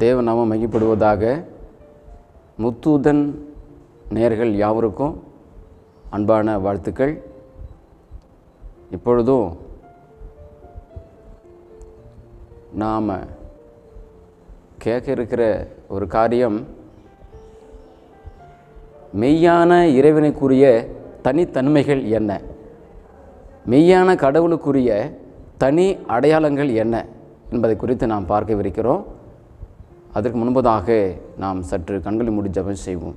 தேவநாமம் மகிமைப்படுவதாக. முத்தூதன் நேயர்கள் யாவருக்கும் அன்பான வாழ்த்துக்கள். இப்பொழுதும் நாம் கேட்க இருக்கிற ஒரு காரியம், மெய்யான இறைவனுக்குரிய தனித்தன்மைகள் என்ன, மெய்யான கடவுளுக்குரிய தனி அடையாளங்கள் என்ன என்பதை குறித்து நாம் பார்க்கவிருக்கிறோம். அதற்கு முன்பதாக நாம் சற்று கண்களை மூடி ஜெபம் செய்வோம்.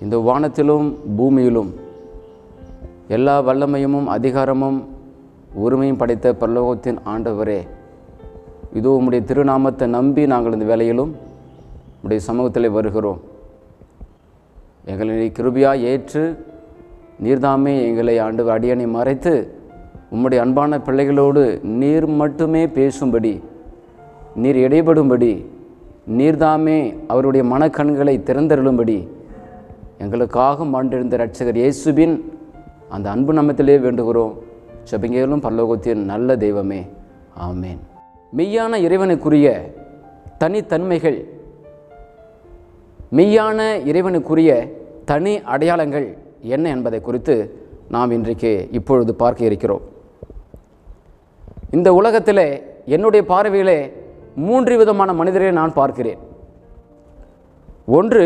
இந்த வானத்திலும் பூமியிலும் எல்லா வல்லமையும் அதிகாரமும் உரிமையும் படைத்த பரலோகத்தின் ஆண்டவரே, இதோ உம்முடைய திருநாமத்தை நம்பி நாங்கள் இந்த வேளையிலும் உம்முடைய சமூகத்தில் வருகிறோம். எங்களை கிருபையாக ஏற்று நீர்தாமே எங்களை ஆண்டவர் அடியனை மறைத்து உம்முடைய அன்பான பிள்ளைகளோடு நீர் மட்டுமே பேசும்படி, நீர் இடைபடும்படி, நீர்தாமே அவருடைய மனக்கண்களை திறந்தருளும்படி எங்களுக்காக மாண்டிருந்த இரட்சகர் இயேசுவின் அந்த அன்பு நாமத்திலே வேண்டுகிறோம். ஜெபிக்கிறோம் பரலோகத்தின் நல்ல தெய்வமே, ஆமேன். மெய்யான இறைவனுக்குரிய தனித்தன்மைகள், மெய்யான இறைவனுக்குரிய தனி அடையாளங்கள் என்ன என்பதை குறித்து நாம் இன்றைக்கு இப்பொழுது பார்க்க இருக்கிறோம். இந்த உலகத்தில் என்னுடைய பார்வையிலே 3 விதமான மனிதரை நான் பார்க்கிறேன். ஒன்று,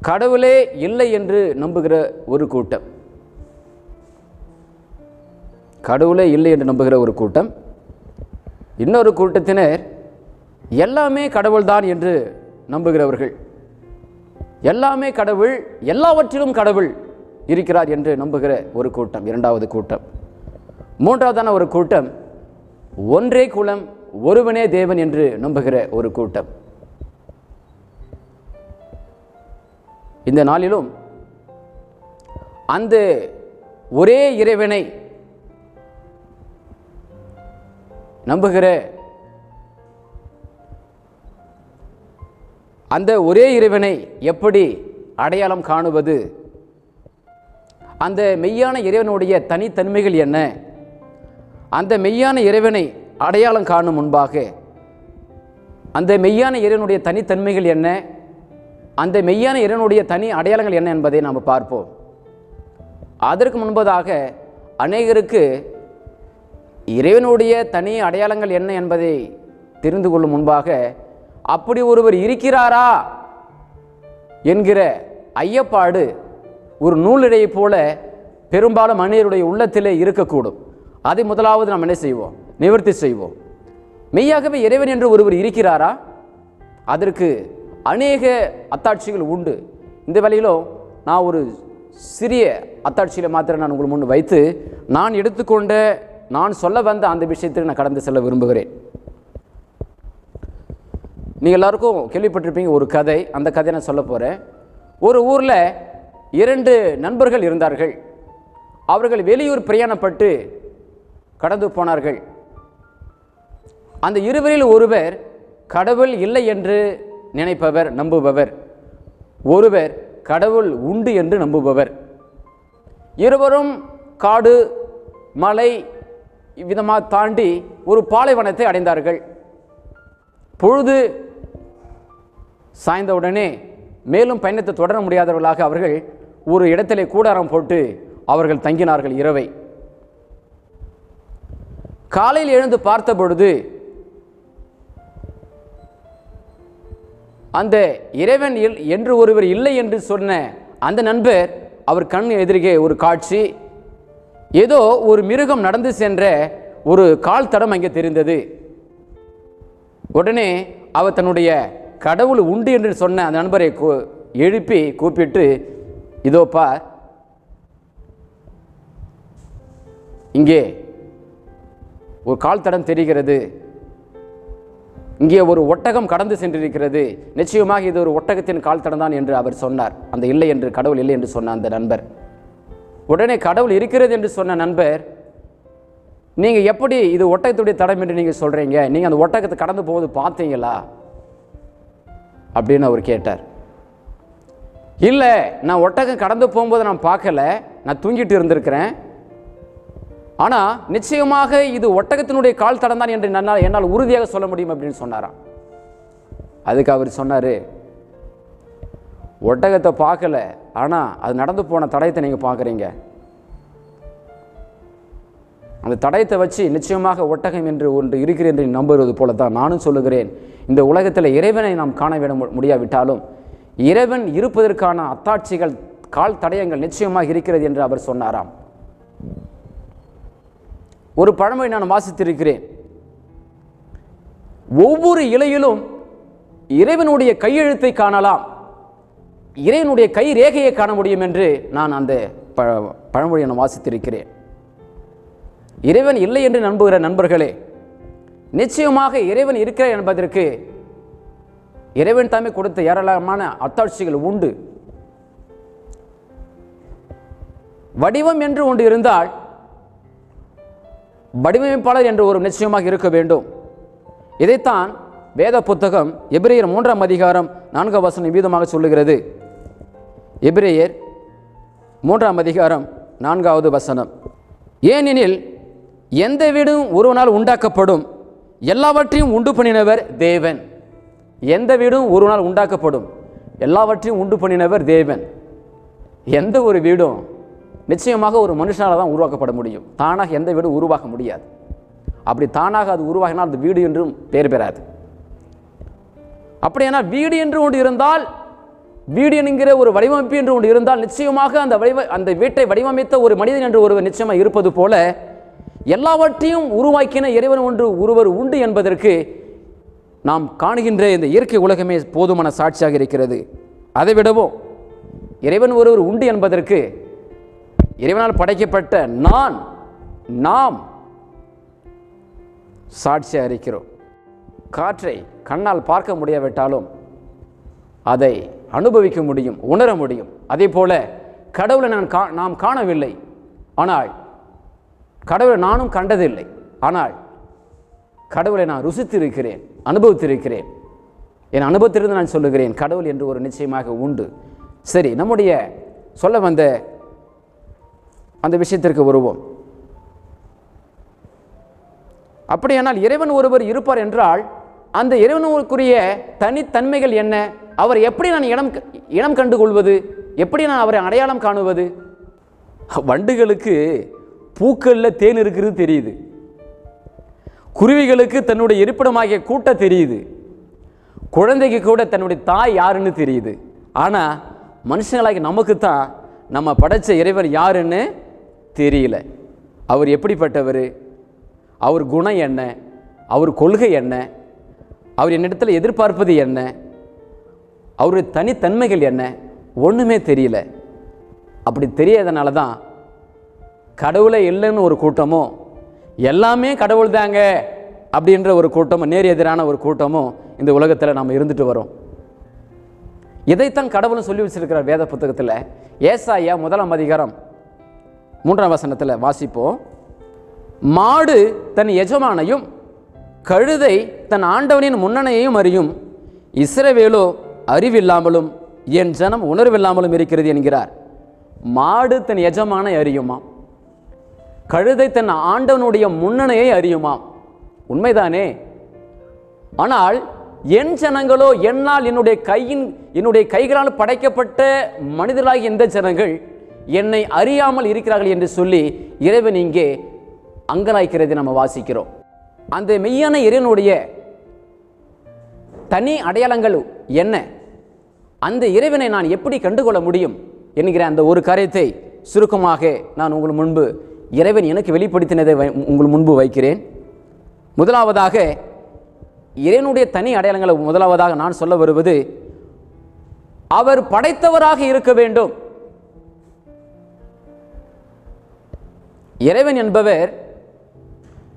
கடவுளே இல்லை என்று நம்புகிற ஒரு கூட்டம், கடவுளே இல்லை என்று நம்புகிற ஒரு கூட்டம். இன்னொரு கூட்டத்தினர் எல்லாமே கடவுள்தான் என்று நம்புகிறவர்கள், எல்லாமே கடவுள், எல்லாவற்றிலும் கடவுள் இருக்கிறார் என்று நம்புகிற ஒரு கூட்டம். இரண்டாவது கூட்டம். மூன்றாவதான ஒரு கூட்டம், ஒன்றே குலம் ஒருவனே தேவன் என்று நம்புகிற ஒரு கூட்டம். இந்த நாளிலும் அந்த ஒரே இறைவனை நம்புகிற, அந்த ஒரே இறைவனை எப்படி அடையாளம் காணுவது, அந்த மெய்யான இறைவனுடைய தனித்தன்மைகள் என்ன, அந்த மெய்யான இறைவனை அடையாளம் காணும் முன்பாக அந்த மெய்யான இறைவனுடைய தனித்தன்மைகள் என்ன, அந்த மெய்யான இறைவனுடைய தனி அடையாளங்கள் என்ன என்பதை நாம் பார்ப்போம். அதற்கு முன்பதாக அநேகருக்கு இறைவனுடைய தனி அடையாளங்கள் என்ன என்பதை தெரிந்து கொள்ளும் முன்பாக, அப்படி ஒருவர் இருக்கிறாரா என்கிற ஐயப்பாடு ஒரு நூலிழையை போல பெரும்பாலும் மனிதருடைய உள்ளத்திலே இருக்கக்கூடும். அதை முதலாவது நாம் என்ன செய்வோம்? நிவர்த்தி செய்வோம். மெய்யாகவே இறைவன் என்று ஒருவர் இருக்கிறாரா? அதற்கு அநேக அத்தாட்சிகள் உண்டு. இந்த வேளையிலும் நான் ஒரு சிறிய அத்தாட்சியில் மாத்திரம் நான் உங்களுக்கு முன் வைத்து நான் எடுத்துக்கொண்ட, நான் சொல்ல வந்த அந்த விஷயத்துக்கு நான் கடந்து செல்ல விரும்புகிறேன். நீங்கள் எல்லாருக்கும் கேள்விப்பட்டிருப்பீங்க ஒரு கதை. அந்த கதையை நான் சொல்ல போகிறேன். ஒரு ஊரில் 2 நண்பர்கள் இருந்தார்கள். அவர்கள் வெளியூர் பிரயாணப்பட்டு கடந்து போனார்கள். அந்த இருவரில் ஒருவர் கடவுள் இல்லை என்று நினைப்பவர், நம்புபவர். ஒருவர் கடவுள் உண்டு என்று நம்புபவர். இருவரும் காடு மலை விதமாக தாண்டி ஒரு பாலைவனத்தை அடைந்தார்கள். பொழுது சாய்ந்தவுடனே மேலும் பயணத்தை தொடர முடியாதவர்களாக அவர்கள் ஒரு இடத்திலே கூடாரம் போட்டு அவர்கள் தங்கினார்கள் இரவை. காலையில் எழுந்து பார்த்த பொழுது அந்த இறைவன் என்று ஒருவர் இல்லை என்று சொன்ன அந்த நண்பர், அவர் கண் எதிரிகே ஒரு காட்சி, ஏதோ ஒரு மிருகம் நடந்து சென்ற ஒரு கால் தடம் அங்கே தெரிந்தது. உடனே அவர் தன்னுடைய கடவுள் உண்டு என்று சொன்ன அந்த நண்பரை எழுப்பி கூப்பிட்டு, இதோ பார், இங்கே ஒரு கால் தடம் தெரிகிறது, இங்கே ஒரு ஒட்டகம் கடந்து சென்றிருக்கிறது, நிச்சயமாக இது ஒரு ஒட்டகத்தின் கால் தடம் தான் என்று அவர் சொன்னார். அந்த இல்லை என்று, கடவுள் இல்லை என்று சொன்ன அந்த நண்பர். உடனே கடவுள் இருக்கிறது என்று சொன்ன நண்பர், நீங்கள் எப்படி இது ஒட்டகத்துடைய தடம் என்று நீங்கள் சொல்கிறீங்க, நீங்கள் அந்த ஒட்டகத்தை கடந்து போவது பார்த்தீங்களா அப்படின்னு அவர் கேட்டார். இல்லை, நான் ஒட்டகம் கடந்து போகும்போது நான் பார்க்கல, நான் தூங்கிட்டு இருந்திருக்கிறேன், ஆனால் நிச்சயமாக இது ஒட்டகத்தினுடைய கால் தடம் தான் என்று என்னால் உறுதியாக சொல்ல முடியும் அப்படின்னு சொன்னாராம். அதுக்கு அவர் சொன்னார், ஒட்டகத்தை பார்க்கல, ஆனால் அது நடந்து போன தடயத்தை நீங்கள் பார்க்குறீங்க. அந்த தடயத்தை வச்சு நிச்சயமாக ஒட்டகம் என்று ஒன்று இருக்கிறது என்று நம்புவது போல தான் நானும் சொல்லுகிறேன். இந்த உலகத்தில் இறைவனை நாம் காண விட முடியாவிட்டாலும் இறைவன் இருப்பதற்கான அத்தாட்சிகள், கால் தடயங்கள் நிச்சயமாக இருக்கிறது என்று அவர் சொன்னாராம். ஒரு பழமொழி நான் வாசித்திருக்கிறேன். ஒவ்வொரு இலையிலும் இறைவனுடைய கையெழுத்தை காணலாம், இறைவனுடைய கை ரேகையை காண முடியும் என்று நான் அந்த பழமொழியை நான் வாசித்திருக்கிறேன். இறைவன் இல்லை என்று நம்புகிற நண்பர்களே, நிச்சயமாக இறைவன் இருக்கிறார் என்பதற்கு இறைவன் தாமே கொடுத்த ஏராளமான அத்தாட்சிகள் உண்டு. வடிவம் என்று ஒன்று இருந்தால் வடிவமைப்பாளர் என்று ஒரு நிச்சயமாக இருக்க வேண்டும். இதைத்தான் வேத புத்தகம் எபிரேயர் 3ஆம் அதிகாரம் 4ஆம் வசனம் வீதமாக சொல்லுகிறது. எபிரேயர் 3ஆம் அதிகாரம் 4வது வசனம், ஏனெனில் எந்த வீடும் ஒருவனால் உண்டாக்கப்படும், எல்லாவற்றையும் உண்டு பண்ணினவர் தேவன். எந்த வீடும் ஒருவனால் உண்டாக்கப்படும், எல்லாவற்றையும் உண்டு பண்ணினவர் தேவன். எந்த ஒரு வீடும் நிச்சயமாக ஒரு மனுஷனால் தான் உருவாக்கப்பட முடியும். தானாக எந்த வீடும் உருவாக்க முடியாது. அப்படி தானாக அது உருவாகினால் அது வீடு என்றும் பெயர் பெறாது. அப்படியானால் வீடு என்று ஒன்று இருந்தால், வீடு என்கிற ஒரு வடிவமைப்பு என்று ஒன்று இருந்தால் நிச்சயமாக அந்த வீட்டை வடிவமைத்த ஒரு மனிதன் என்று ஒருவர் நிச்சயமாக இருப்பது போல எல்லாவற்றையும் உருவாக்கின இறைவன் ஒருவர் உண்டு என்பதற்கு நாம் காணுகின்ற இந்த இயற்கை உலகமே போதுமான சாட்சியாக இருக்கிறது. அதை விடவும் இறைவன் ஒருவர் உண்டு என்பதற்கு இறைவனால் படைக்கப்பட்ட நாம் சாட்சியாக இருக்கிறோம். காற்றை கண்ணால் பார்க்க முடியாவிட்டாலும் அதை அனுபவிக்க முடியும், உணர முடியும். அதே போல கடவுளை நாம் காணவில்லை, ஆனால் கடவுளை நானும் கண்டதில்லை, ஆனால் கடவுளை நான் ருசித்திருக்கிறேன், அனுபவித்திருக்கிறேன். என் அனுபவத்திலிருந்து நான் சொல்லுகிறேன், கடவுள் என்று ஒரு நிச்சயமாக உண்டு. சரி, நம்முடைய சொல்ல வந்த அந்த விஷயத்திற்கு வருவோம். அப்படியானால் இறைவன் ஒருவர் இருப்பார் என்றால் அந்த இறைவனுக்குரிய தனித்தன்மைகள் என்ன? அவர் எப்படி நான் இனம் கண்டுகொள்வது? எப்படி நான் அவரை அடையாளம் காணுவது? வண்டுகளுக்கு பூக்களில் தேன் இருக்கிறது தெரியுது, குருவிகளுக்கு தன்னுடைய இருப்பிடமாகிய கூட்ட தெரியுது, குழந்தைக்கு கூட தன்னுடைய தாய் யாருன்னு தெரியுது. ஆனால் மனுஷங்களாகி நமக்கு தான் நம்ம படைச்ச இறைவர் யாருன்னு தெரியல. அவர் எப்படிப்பட்டவர், அவர் குணம் என்ன, அவர் கொள்கை என்ன, அவர் என்னிடத்தில் எதிர்பார்ப்பது என்ன, அவருடைய தனித்தன்மைகள் என்ன, ஒன்றுமே தெரியல. அப்படி தெரியாதனால தான் கடவுளை இல்லைன்னு ஒரு கூட்டமும், எல்லாமே கடவுள் தாங்க அப்படின்ற ஒரு கூட்டமும், நேர் எதிரான ஒரு கூட்டமும் இந்த உலகத்தில் நாம் இருந்துட்டு வரோம். இதைத்தான் கடவுளும் சொல்லி வச்சிருக்கிறார் வேத புத்தகத்தில். ஏசாயா 1ஆம் அதிகாரம் 3ஆம் வசனத்தில் வாசிப்போம். மாடு தன் எஜமானையும் கழுதை தன் ஆண்டவனின் முன்னணையையும் அறியும், இஸ்ரவேலோ அறிவில்லாமலும் என் ஜனம் உணர்வில்லாமலும் இருக்கிறது என்கிறார். மாடு தன் எஜமானை அறியுமாம், கழுதை தன் ஆண்டவனுடைய முன்னணையை அறியுமாம். உண்மைதானே? ஆனால் என் ஜனங்களோ, என்னால் என்னுடைய கைகளால் படைக்கப்பட்ட மனிதர்களாகிய இந்த ஜனங்கள் என்னை அறியாமல் இருக்கிறார்கள் என்று சொல்லி இறைவன் இங்கே அங்கலாய்க்கிறதை நம்ம வாசிக்கிறோம். அந்த மெய்யான இறைவனுடைய தனி அடையாளங்கள் என்ன, அந்த இறைவனை நான் எப்படி கண்டுகொள்ள முடியும் என்கிற அந்த ஒரு காரியத்தை சுருக்கமாக நான் உங்கள் முன்பு இறைவன் எனக்கு வெளிப்படுத்தினதை உங்கள் முன்பு வைக்கிறேன். முதலாவதாக இறைவனுடைய தனி அடையாளங்களை முதலாவதாக நான் சொல்ல வருவது, அவர் படைத்தவராக இருக்க வேண்டும். இறைவன் என்பவர்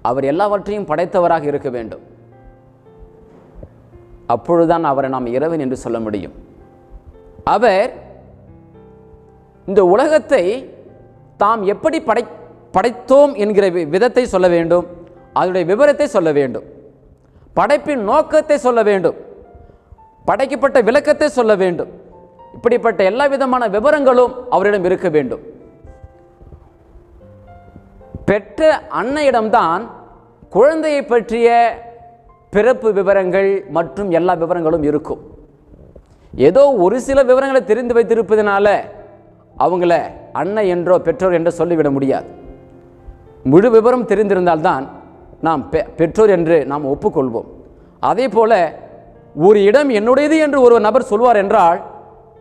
அவர் எல்லாவற்றையும் படைத்தவராக இருக்க வேண்டும். அப்பொழுதுதான் அவரை நாம் இறைவன் என்று சொல்ல முடியும். அவர் இந்த உலகத்தை தாம் எப்படி படைத்தோம் என்கிற விதத்தை சொல்ல வேண்டும், அதனுடைய விவரத்தை சொல்ல வேண்டும், படைப்பின் நோக்கத்தை சொல்ல வேண்டும், படைக்கப்பட்ட விளக்கத்தை சொல்ல வேண்டும். இப்படிப்பட்ட எல்லா விதமான விவரங்களும் அவரிடம் இருக்க வேண்டும். பெற்ற அன்னையிடம்தான் குழந்தையை பற்றிய பிறப்பு விவரங்கள் மற்றும் எல்லா விவரங்களும் இருக்கும். ஏதோ ஒரு சில விவரங்களை தெரிந்து வைத்திருப்பதனால அவங்கள அன்னை என்றோ பெற்றோர் என்றோ சொல்லிவிட முடியாது. முழு விவரம் தெரிந்திருந்தால்தான் நாம் பெற்றோர் என்று நாம் ஒப்புக்கொள்வோம். அதே போல ஒரு இடம் என்னுடையது என்று ஒரு நபர் சொல்வார் என்றால்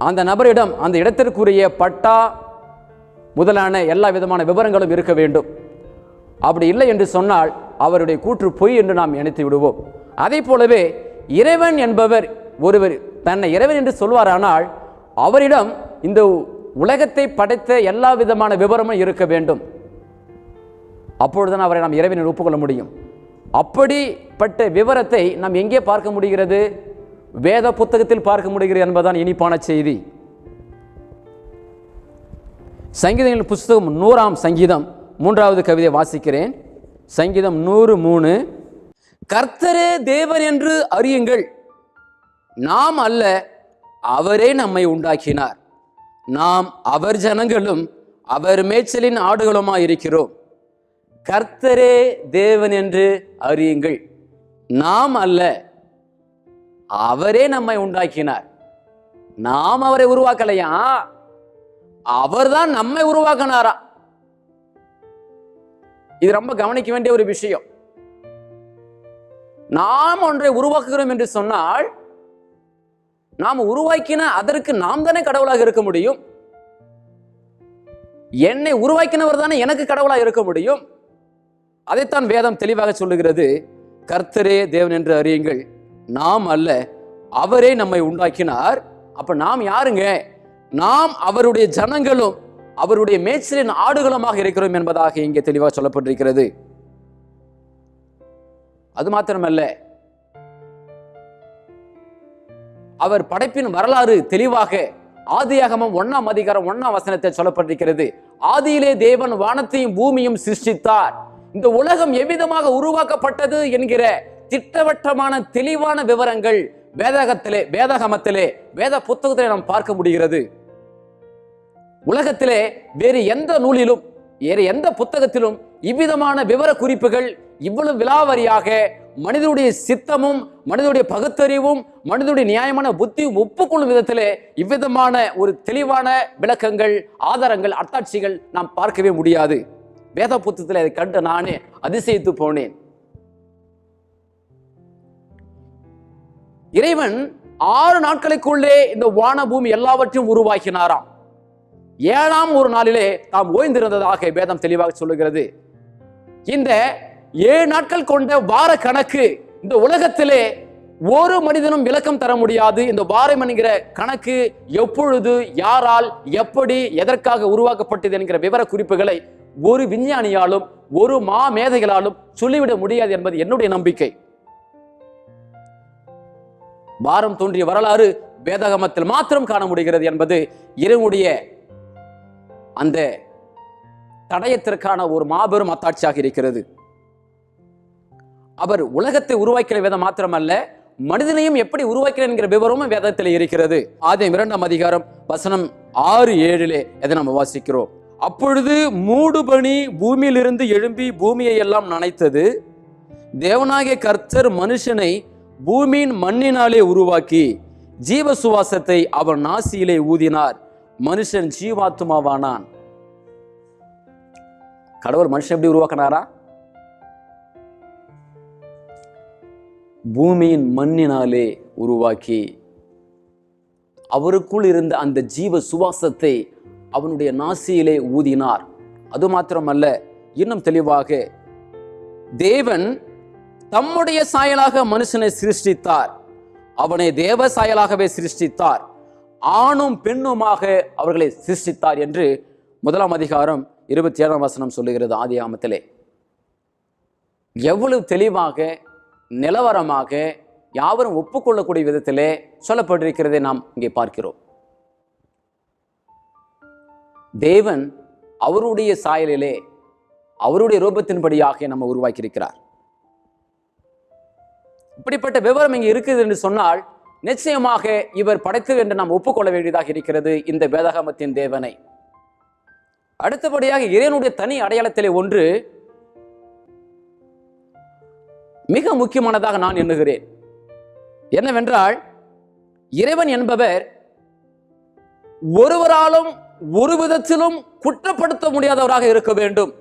அந்த நபரிடம் அந்த இடத்திற்குரிய பட்டா முதலான எல்லா விதமான விவரங்களும் இருக்க வேண்டும். அப்படி இல்லை என்று சொன்னால் அவருடைய கூற்று பொய் என்று நாம் நினைத்து விடுவோம். அதே போலவே இறைவன் என்பவர் ஒருவர் தன்னை இறைவன் என்று சொல்வாரானால் அவரிடம் இந்த உலகத்தை படைத்த எல்லா விதமான விவரமும் இருக்க வேண்டும். அப்பொழுதுதான் அவரை நாம் இறைவனை ஒப்புக்கொள்ள முடியும். அப்படிப்பட்ட விவரத்தை நாம் எங்கே பார்க்க முடிகிறது? வேத புத்தகத்தில் பார்க்க முடிகிறது என்பதுதான் இனிப்பான செய்தி. சங்கீதங்களின் புஸ்தகம் 100ஆம் சங்கீதம் 3வது கவிதை வாசிக்கிறேன். சங்கீதம் 103. கர்த்தரே தேவன் என்று அறியுங்கள், நாம் அல்ல, அவரே நம்மை உண்டாக்கினார், நாம் அவர் ஜனங்களும் அவர் மேய்ச்சலின் ஆடுகளுமாய் இருக்கிறோம். கர்த்தரே தேவன் என்று அறியுங்கள், நாம் அல்ல, அவரே நம்மை உண்டாக்கினார். நாம் அவரை உருவாக்கலையா, அவர்தான் நம்மை உருவாக்கினாரா. இது ரொம்ப கவனிக்க வேண்டிய ஒரு விஷயம். நாம் ஒன்றை உருவாக்குகிறோம் என்று சொன்னால் நாம் உருவாக்கின அதற்கு நாம் தானே கடவுளாக இருக்க முடியும். என்னை உருவாக்கினவர் தானே எனக்கு கடவுளாக இருக்க முடியும். அதைத்தான் வேதம் தெளிவாக சொல்லுகிறது. கர்த்தரே தேவன் என்று அறியுங்கள், நாம் அல்ல, அவரே நம்மை உண்டாக்கினார். அப்ப நாம் யாருங்க? நாம் அவருடைய ஜனங்களும் அவருடைய மேய்ச்சலின் ஆடுகளுமாக இருக்கிறோம் என்பதாக இங்கே தெளிவாக சொல்லப்பட்டிருக்கிறது. அது மாத்திரமல்ல, அவர் படைப்பின் வரலாறு தெளிவாக ஆதியாகமம் 1ஆம் அதிகாரம் 1ஆம் வசனத்தை சொல்லப்பட்டிருக்கிறது. ஆதியிலே தேவன் வானத்தையும் பூமியும் சிருஷ்டித்தார். இந்த உலகம் எவ்விதமாக உருவாக்கப்பட்டது என்கிற திட்டவட்டமான தெளிவான விவரங்கள் வேதாகமத்திலே வேத புத்தகத்திலே நாம் பார்க்க முடிகிறது. உலகத்திலே வேறு எந்த நூலிலும் வேறு எந்த புத்தகத்திலும் இவ்விதமான விவர குறிப்புகள் இவ்வளவு விலாவரியாக மனிதனுடைய சித்தமும் மனிதனுடைய பகுத்தறிவும் மனிதனுடைய நியாயமான புத்தியும் ஒப்புக்கொள்ளும் விதத்திலே இவ்விதமான ஒரு தெளிவான விளக்கங்கள், ஆதாரங்கள், அத்தாட்சிகள் நாம் பார்க்கவே முடியாது. வேத புத்தகத்தில் அதை கண்டு நானே அதிசயித்து போனேன். இறைவன் 6 நாட்களுக்குள்ளே இந்த வான பூமி எல்லாவற்றையும் உருவாக்கினாராம். 7ஆம் ஒரு நாளிலே தாம் ஓய்ந்திருந்ததாக வேதம் தெளிவாக சொல்லுகிறது. இந்த 7 நாட்கள் கொண்ட வார கணக்கு இந்த உலகத்திலே ஒரு மனிதனும் விளக்கம் தர முடியாது. இந்த வாரம் என்கிற கணக்கு எப்பொழுது, யாரால், எப்படி, எதற்காக உருவாக்கப்பட்டது என்கிற விவர குறிப்புகளை ஒரு விஞ்ஞானியாலும் ஒரு மேதைகளாலும் சொல்லிவிட முடியாது என்பது என்னுடைய நம்பிக்கை. வாரம் தோன்றிய வரலாறு வேதாகமத்தில் மாத்திரம் காண முடிகிறது என்பது இறைவனுடைய அந்த தடயத்திற்கான ஒரு மாபெரும் அத்தாட்சியாக இருக்கிறது. அவர் உலகத்தை உருவாக்கிற வேதம் மாத்திரமல்ல, மனிதனையும் எப்படி உருவாக்கிற என்கிற விவரமும் வேதத்தில் இருக்கிறது. ஆதியாகமம் 2ஆம் அதிகாரம் வசனம் 6-7 எதை நம்ம வாசிக்கிறோம். அப்பொழுது மூடுபனி பூமியிலிருந்து எழும்பி பூமியை எல்லாம் நனைத்தது. தேவனாகிய கர்த்தர் மனுஷனை பூமியின் மண்ணினாலே உருவாக்கி ஜீவ சுவாசத்தை அவன் நாசியிலே ஊதினார், மனுஷன் ஜீவாத்மாவானான். கடவுள் மனுஷன் எப்படி உருவாக்கினாரா? பூமியின் மண்ணினாலே உருவாக்கி அவருக்குள் இருந்த அந்த ஜீவ சுவாசத்தை அவனுடைய நாசியிலே ஊதினார். அது மாத்திரமல்ல, இன்னும் தெளிவாக தேவன் தம்முடைய சாயலாக மனுஷனை சிருஷ்டித்தார். அவனை தேவ சாயலாகவே சிருஷ்டித்தார், ஆணும் பெண்ணுமாக அவர்களை சிருஷ்டித்தார் என்று 1ஆம் அதிகாரம் 27ஆம் வசனம் சொல்லுகிறது. ஆதியாகமத்திலே எவ்வளவு தெளிவாக நிலவரமாக யாவரும் ஒப்புக்கொள்ளக்கூடிய விதத்திலே சொல்லப்பட்டிருக்கிறதை நாம் இங்கே பார்க்கிறோம். தேவன் அவருடைய சாயலிலே அவருடைய ரூபத்தின்படியாக நம்ம உருவாக்கி இருக்கிறார். இப்படிப்பட்ட விவரம் இங்கே இருக்குது என்று சொன்னால் நிச்சயமாக இவர் படைத்தவர் என்று நாம் ஒப்புக்கொள்ள வேண்டியதாக இருக்கிறது இந்த வேதாகமத்தின் தேவனை. அடுத்தபடியாக இறைவனுடைய தனி அடையாளத்திலே ஒன்று மிக முக்கியமானதாக நான் எண்ணுகிறேன். என்னவென்றால், இறைவன் என்பவர் ஒருவராலும் ஒரு விதத்திலும் குற்றப்படுத்த முடியாதவராக இருக்க வேண்டும்.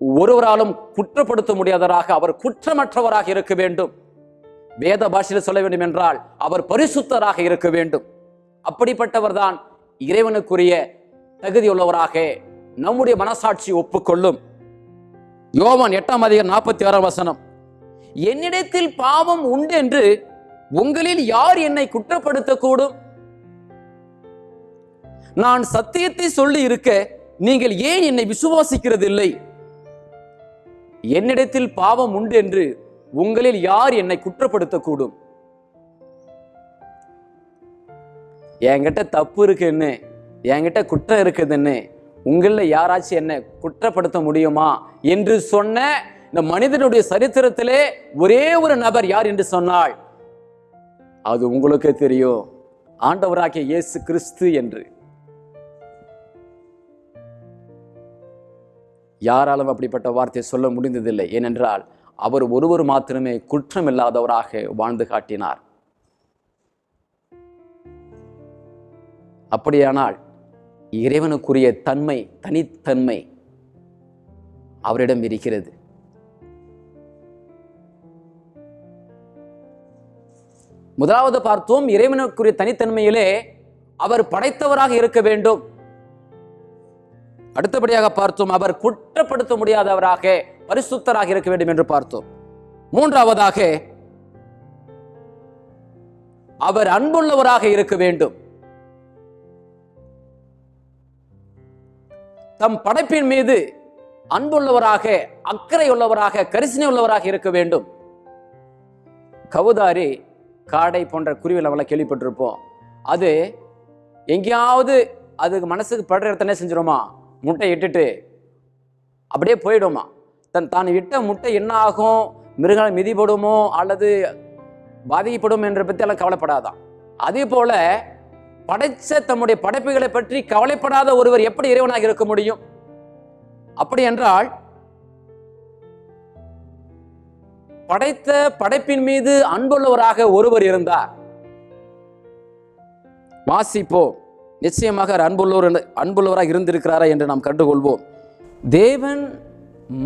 ஒருவராலும் குற்றப்படுத்த முடியாதவராக, அவர் குற்றமற்றவராக இருக்க வேண்டும். வேத பாஷையில் சொல்ல வேண்டும் என்றால் அவர் பரிசுத்தராக இருக்க வேண்டும். அப்படிப்பட்டவர் தான் இறைவனுக்குரிய தகுதியுள்ளவராக நம்முடைய மனசாட்சி ஒப்புக்கொள்ளும். யோவான் 8:46 என்னிடத்தில் பாவம் உண்டு என்று உங்களில் யார் என்னை குற்றப்படுத்தக்கூடும்? நான் சத்தியத்தை சொல்லி இருக்க நீங்கள் ஏன் என்னை விசுவாசிக்கிறதில்லை? என்னிடத்தில் பாவம் உண்டு என்று உங்களில் யார் என்னை குற்றப்படுத்தக்கூடும்? என்கிட்ட தப்பு இருக்குன்னு, என்கிட்ட குற்றம் இருக்குதுன்னு உங்கள யாராச்சும் என்ன குற்றப்படுத்த முடியுமா என்று சொன்ன இந்த மனிதனுடைய சரித்திரத்திலே ஒரே ஒரு நபர் யார் என்று சொன்னால் அது உங்களுக்கு தெரியும், ஆண்டவராகிய இயேசு கிறிஸ்து என்று. யாராலும் அப்படிப்பட்ட வார்த்தையை சொல்ல முடிந்ததில்லை. ஏனென்றால் அவர் ஒருவர் மாத்திரமே குற்றம் இல்லாதவராக வாழ்ந்து காட்டினார். அப்படியானால் இறைவனுக்குரிய தன்மை, தனித்தன்மை அவரிடம் இருக்கிறது. முதலாவது பார்த்தோம், இறைவனுக்குரிய தனித்தன்மையிலே அவர் படைத்தவராக இருக்க வேண்டும். அடுத்தபடியாக பார்த்தோம், அவர் குற்றப்படுத்த முடியாதவராக பரிசுத்தராக இருக்க வேண்டும் என்று பார்த்தோம். மூன்றாவதாக அவர் அன்புள்ளவராக இருக்க வேண்டும். தம் படைப்பின் மீது அன்புள்ளவராக, அக்கறை உள்ளவராக, கரிசனை உள்ளவராக இருக்க வேண்டும். கவுதாரி, காடை போன்ற குருவிகள் அவளை கேள்விப்பட்டிருப்போம். அது எங்கேயாவது அதுக்கு மனசுக்கு படுற இடத்த என்ன செஞ்சிருமா, முட்டை இட்டுட்டு அப்படியே போயிடுமா. தான் இட்ட முட்டை என்ன ஆகும், மிருகம் மிதிப்படுமோ அல்லது பாதிக்கப்படும் என்ற பற்றி எல்லாம் கவலைப்படாதான். அதே போல படைச்ச தம்முடைய படைப்புகளை பற்றி கவலைப்படாத ஒருவர் எப்படி இறைவனாக இருக்க முடியும்? அப்படி என்றால் படைத்த படைப்பின் மீது அன்புள்ளவராக ஒருவர் இருந்தார். வாசிப்போம், நிச்சயமாக அன்புள்ளவராக இருந்திருக்கிறாரா என்று நாம் கண்டுகொள்வோம். தேவன்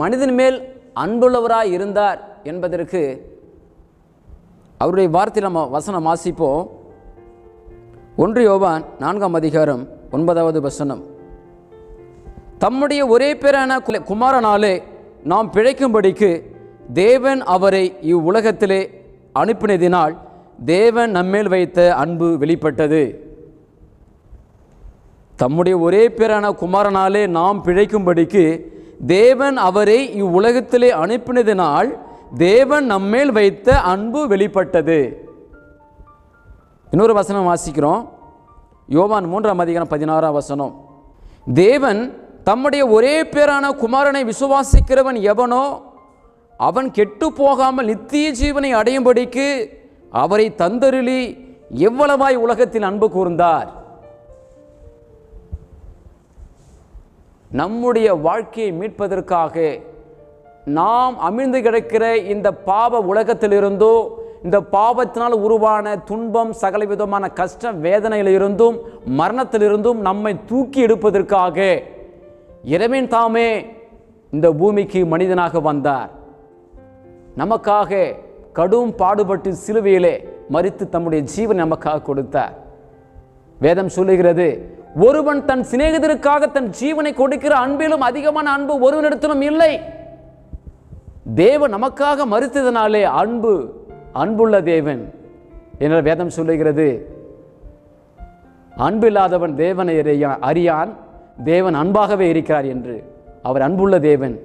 மனிதன் மேல் அன்புள்ளவராய் இருந்தார் என்பதற்கு அவருடைய வார்த்தையில் நம்ம வசனம் வாசிப்போம். 1 யோவான் 4:9 தம்முடைய ஒரே பேரான குமாரனாலே நாம் பிழைக்கும்படிக்கு தேவன் அவரை இவ்வுலகத்திலே அனுப்பினதினால் தேவன் நம்மேல் வைத்த அன்பு வெளிப்பட்டது. தம்முடைய ஒரே பேரான குமாரனாலே நாம் பிழைக்கும்படிக்கு தேவன் அவரை இவ்வுலகத்திலே அனுப்பினதினால் தேவன் நம்மேல் வைத்த அன்பு வெளிப்பட்டது. இன்னொரு வசனம் வாசிக்கிறோம், யோவான் 3:16 தேவன் தம்முடைய ஒரே பேரான குமாரனை விசுவாசிக்கிறவன் எவனோ அவன் கெட்டு போகாமல் நித்திய ஜீவனை அடையும்படிக்கு அவரை தந்தருளி எவ்வளவாய் உலகத்தில் அன்பு கூர்ந்தார். நம்முடைய வாழ்க்கையை மீட்பதற்காக நாம் அமிழ்ந்து கிடக்கிற இந்த பாவ உலகத்திலிருந்தோ, இந்த பாவத்தினால் உருவான துன்பம், சகல விதமான கஷ்ட வேதனையிலிருந்தும் மரணத்திலிருந்தும் நம்மை தூக்கி எடுப்பதற்காக இறைவன் தாமே இந்த பூமிக்கு மனிதனாக வந்தார். நமக்காக கடும் பாடுபட்டு சிலுவையிலே மரித்து தம்முடைய ஜீவன் நமக்காக கொடுத்தார். வேதம் சொல்லுகிறது, ஒருவன் தன் சிநேகிதருக்காக தன் ஜீவனை கொடுக்கிற அன்பிலும் அதிகமான அன்பு ஒருவனிடத்திலும் இல்லை. தேவன் நமக்காக மரித்ததனாலே அன்புள்ள தேவன் என்ற வேதம் சொல்லுகிறது. அன்பில்லாதவன் தேவனை அறியான், தேவன் அன்பாகவே இருக்கிறார் என்று. அவர் அன்புள்ள தேவன்,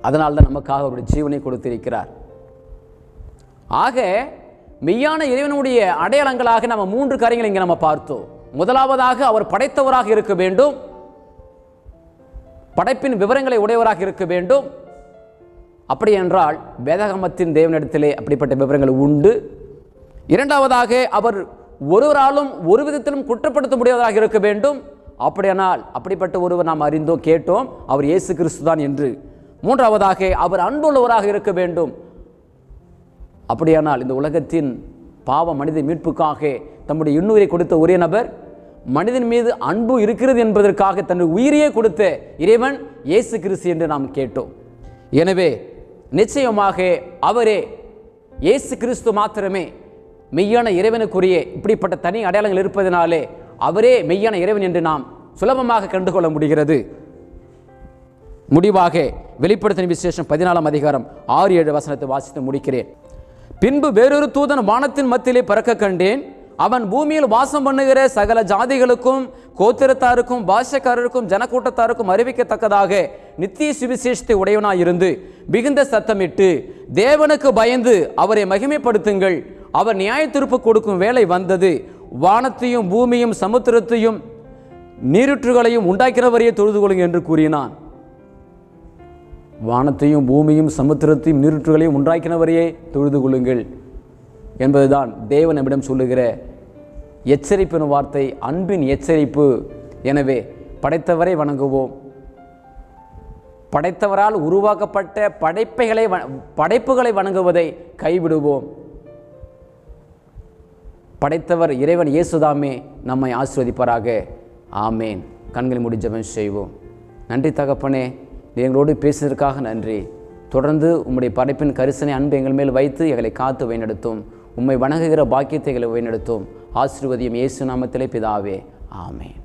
அதனால்தான் நமக்காக அவருடைய ஜீவனை கொடுத்திருக்கிறார். ஆக மெய்யான இறைவனுடைய அடையாளங்களாக நம்ம 3 காரியங்களை இங்கே நம்ம பார்த்தோம். முதலாவதாக அவர் படைத்தவராக இருக்க வேண்டும், படைப்பின் விவரங்களை உடையவராக இருக்க வேண்டும். அப்படி என்றால் வேதாகமத்தின் தேவனிடத்திலே அப்படிப்பட்ட விவரங்கள் உண்டு. இரண்டாவதாக அவர் ஒருவராலும் ஒரு விதத்திலும் குற்றப்படுத்த முடியாதவராக இருக்க வேண்டும். அப்படியானால் அப்படிப்பட்ட ஒருவர் நாம் அறிந்தோம், கேட்டோம், அவர் இயேசு கிறிஸ்து தான் என்று. மூன்றாவதாக அவர் அன்புள்ளவராக இருக்க வேண்டும். அப்படியானால் இந்த உலகத்தின் பாவ மனித மீட்புக்காக தம்முடைய இன்னுயிரை கொடுத்த ஒரே நபர், மனிதன் மீது அன்பு இருக்கிறது என்பதற்காக தன்னுடைய உயிரையே கொடுத்த இறைவன் இயேசு கிறிஸ்து என்று நாம் கேட்டோம். எனவே நிச்சயமாக அவரே, இயேசு கிறிஸ்து மாத்திரமே மெய்யான இறைவனுக்குரிய இப்படிப்பட்ட தனி அடையாளங்கள் இருப்பதனாலே அவரே மெய்யான இறைவன் என்று நாம் சுலபமாக கண்டுகொள்ள முடிகிறது. முடிவாக வெளிப்படுத்தின விசேஷம் 14ஆம் அதிகாரம் 6-7 வசனத்தை வாசித்து முடிக்கிறேன். பின்பு வேறொரு தூதன் வானத்தின் மத்தியிலே பறக்க கண்டேன். அவன் பூமியில் வாசம் பண்ணுகிற சகல ஜாதிகளுக்கும், கோத்திரத்தாருக்கும், பாஷக்காரருக்கும், ஜனக்கூட்டத்தாருக்கும் அறிவிக்கத்தக்கதாக நித்திய சுவிசேஷத்தை உடையவனாயிருந்து மிகுந்த சத்தமிட்டு, தேவனுக்கு பயந்து அவரை மகிமைப்படுத்துங்கள், அவர் நியாய தீர்ப்பு கொடுக்கும் வேளை வந்தது, வானத்தையும் பூமியும் சமுத்திரத்தையும் நீருற்றுகளையும் உண்டாக்கிறவரையே தொழுது கொள்ளுங்கள் என்று கூறினான். வானத்தையும் பூமியும் சமுத்திரத்தையும் நீருற்றுகளையும் உண்டாக்கினவரையே தொழுது கொள்ளுங்கள் என்பதுதான் தேவன் நம்மிடம் சொல்லுகிற எச்சரிப்பின் வார்த்தை, அன்பின் எச்சரிப்பு. எனவே படைத்தவரை வணங்குவோம். படைத்தவரால் உருவாக்கப்பட்ட படைப்புகளை வணங்குவதை கைவிடுவோம். படைத்தவர் இறைவன் இயேசுதாமே நம்மை ஆசீர்வதிப்பாராக. ஆமேன். கண்களை மூடி ஜெபம் செய்வோம். நன்றி தகப்பனே, எங்களோடு பேசியதற்காக நன்றி. தொடர்ந்து உம்முடைய படைப்பின் கரிசனை அன்பு எங்கள் மேல் வைத்து எங்களை காத்து வழிநடத்தும். உம்மை வணங்குகிற பாக்கியத்தை எங்களை வழிநடத்தும். ஆசீர்வதியும் இயேசு நாமத்திலே பிதாவே. ஆமேன்.